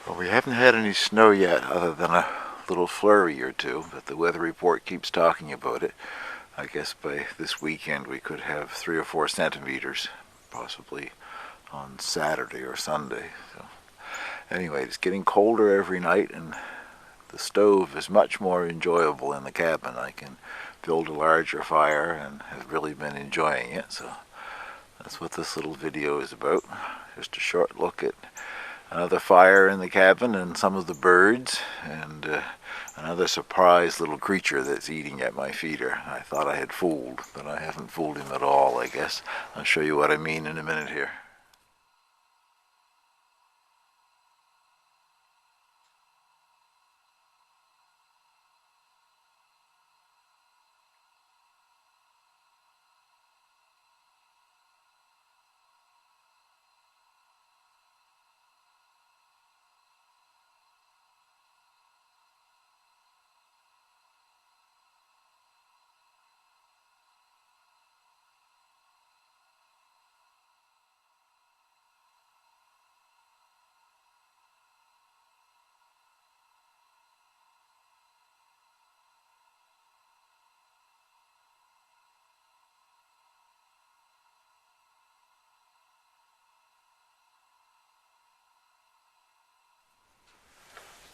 Well, we haven't had any snow yet other than a little flurry or two, but the weather report keeps talking about it. I guess by this weekend we could have 3 or 4 centimeters, possibly on Saturday or Sunday. So anyway, it's getting colder every night, and the stove is much more enjoyable in the cabin. I can build a larger fire and have really been enjoying it. So that's what this little video is about. Just a short look at another fire in the cabin and some of the birds, and another surprise little creature that's eating at my feeder. I thought I had fooled, but I haven't fooled him at all, I guess. I'll show you what I mean in a minute here.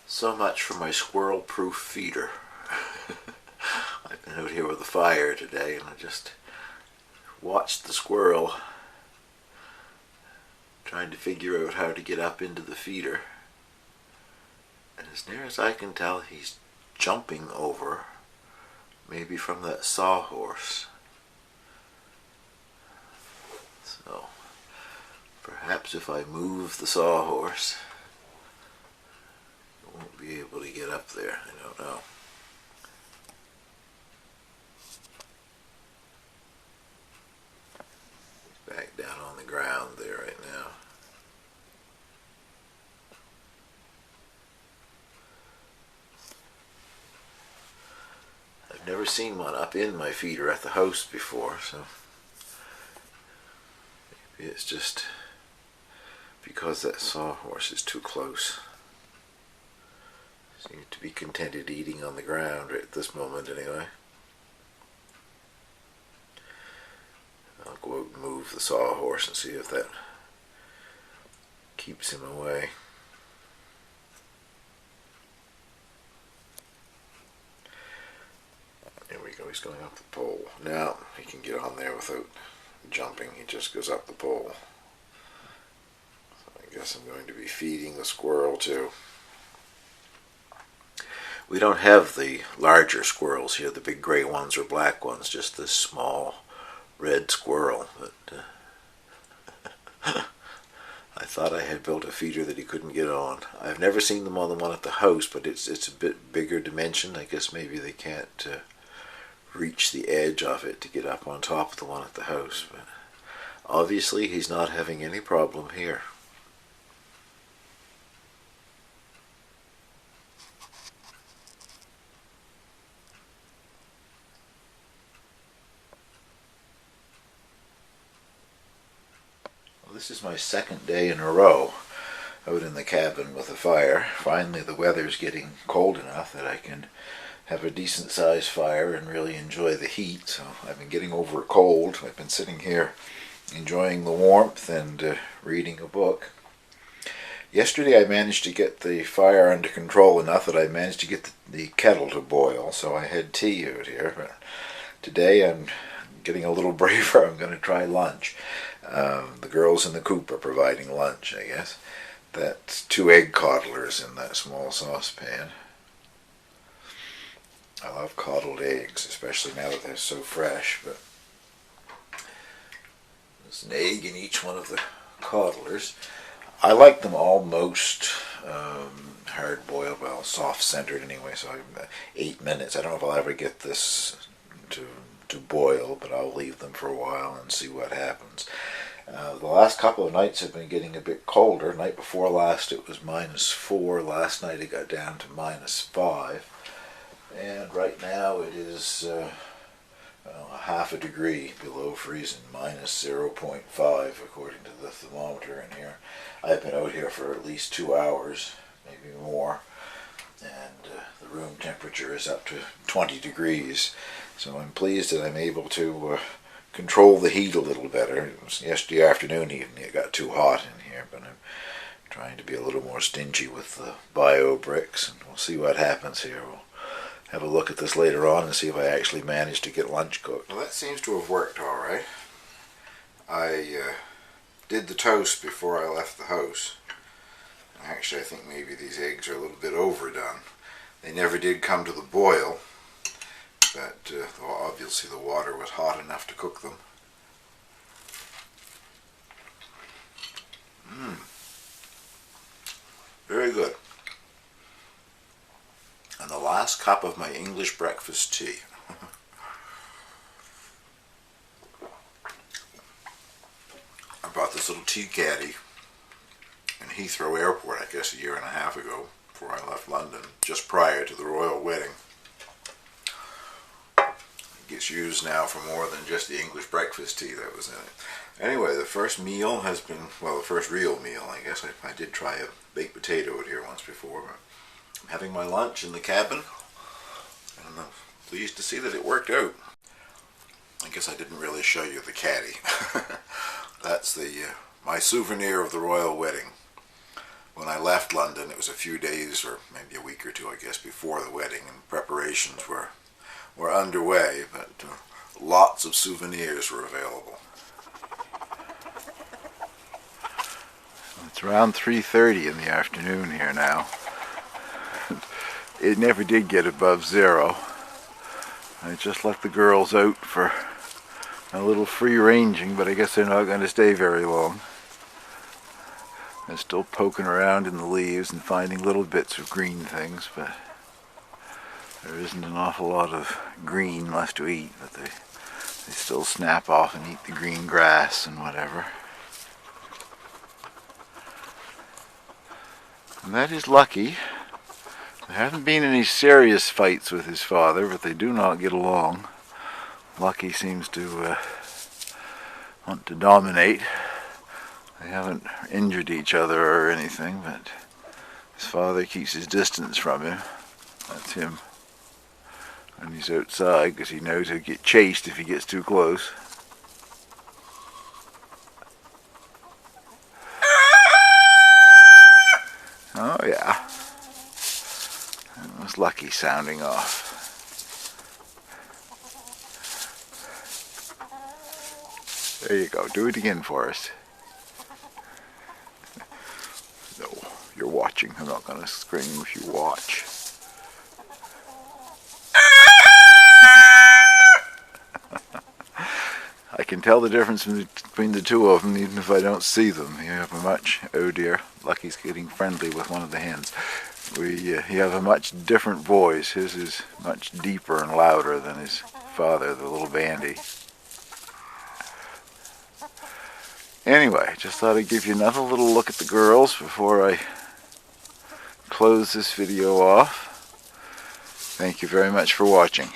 So much for my squirrel-proof feeder. I've been out here with a fire today, and I just watched the squirrel trying to figure out how to get up into the feeder. And as near as I can tell, he's jumping over, maybe from that sawhorse. So perhaps if I move the sawhorse, I won't be able to get up there. I don't know. He's back down on the ground there right now. I've never seen one up in my feeder at the house before, so maybe it's just because that sawhorse is too close. Seems to be contented eating on the ground right at this moment anyway. I'll go out and move the sawhorse and see if that keeps him away. There we go, he's going up the pole. Now he can get on there without jumping, he just goes up the pole. So I guess I'm going to be feeding the squirrel too. We don't have the larger squirrels here, the big gray ones or black ones, just this small red squirrel. But I thought I had built a feeder that he couldn't get on. I've never seen them on the one at the house, but it's a bit bigger dimension. I guess maybe they can't reach the edge of it to get up on top of the one at the house. But obviously he's not having any problem here. This is my second day in a row out in the cabin with a fire. Finally the weather's getting cold enough that I can have a decent sized fire and really enjoy the heat. So I've been getting over a cold. I've been sitting here enjoying the warmth and reading a book. Yesterday I managed to get the fire under control enough that I managed to get the kettle to boil, so I had tea out here. But today I'm getting a little braver. I'm going to try lunch. The girls in the coop are providing lunch, I guess. That's 2 egg coddlers in that small saucepan. I love coddled eggs, especially now that they're so fresh. But there's an egg in each one of the coddlers. I like them almost hard boiled, well, soft centered anyway. So 8 minutes. I don't know if I'll ever get this to boil, but I'll leave them for a while and see what happens. The last couple of nights have been getting a bit colder. Night before last it was -4. Last night it got down to -5. And right now it is half a degree below freezing, -0.5 according to the thermometer in here. I've been out here for at least 2 hours maybe more. And the room temperature is up to 20 degrees. So I'm pleased that I'm able to control the heat a little better. It was yesterday afternoon it got too hot in here, but I'm trying to be a little more stingy with the bio bricks, and we'll see what happens here. We'll have a look at this later on and see if I actually manage to get lunch cooked. Well, that seems to have worked all right. I did the toast before I left the house. Actually, I think maybe these eggs are a little bit overdone. They never did come to the boil, but obviously the water was hot enough to cook them. Very good. And the last cup of my English breakfast tea. I bought this little tea caddy in Heathrow Airport, I guess a year and a half ago, before I left London, just prior to the royal wedding. It gets used now for more than just the English breakfast tea that was in it. Anyway, the first meal has been, well, the first real meal, I guess. I did try a baked potato out here once before, but I'm having my lunch in the cabin, and I'm pleased to see that it worked out. I guess I didn't really show you the caddy. That's my souvenir of the royal wedding. When I left London, it was a few days, or maybe a week or two, I guess, before the wedding, and preparations were underway, but lots of souvenirs were available. It's around 3:30 in the afternoon here now. It never did get above zero. I just let the girls out for a little free ranging, but I guess they're not going to stay very long. They're still poking around in the leaves and finding little bits of green things, but there isn't an awful lot of green left to eat, but they still snap off and eat the green grass and whatever. And that is Lucky. There haven't been any serious fights with his father, but they do not get along. Lucky seems to want to dominate. They haven't injured each other or anything, but his father keeps his distance from him. That's him when he's outside, because he knows he'll get chased if he gets too close. Oh yeah. That was Lucky sounding off. There you go. Do it again for us. No, you're watching. I'm not going to scream if you watch. I can tell the difference between the two of them even if I don't see them. You have a much, oh dear, Lucky's getting friendly with one of the hens. You have a much different voice. His is much deeper and louder than his father, the little bandy. Anyway, just thought I'd give you another little look at the girls before I close this video off. Thank you very much for watching.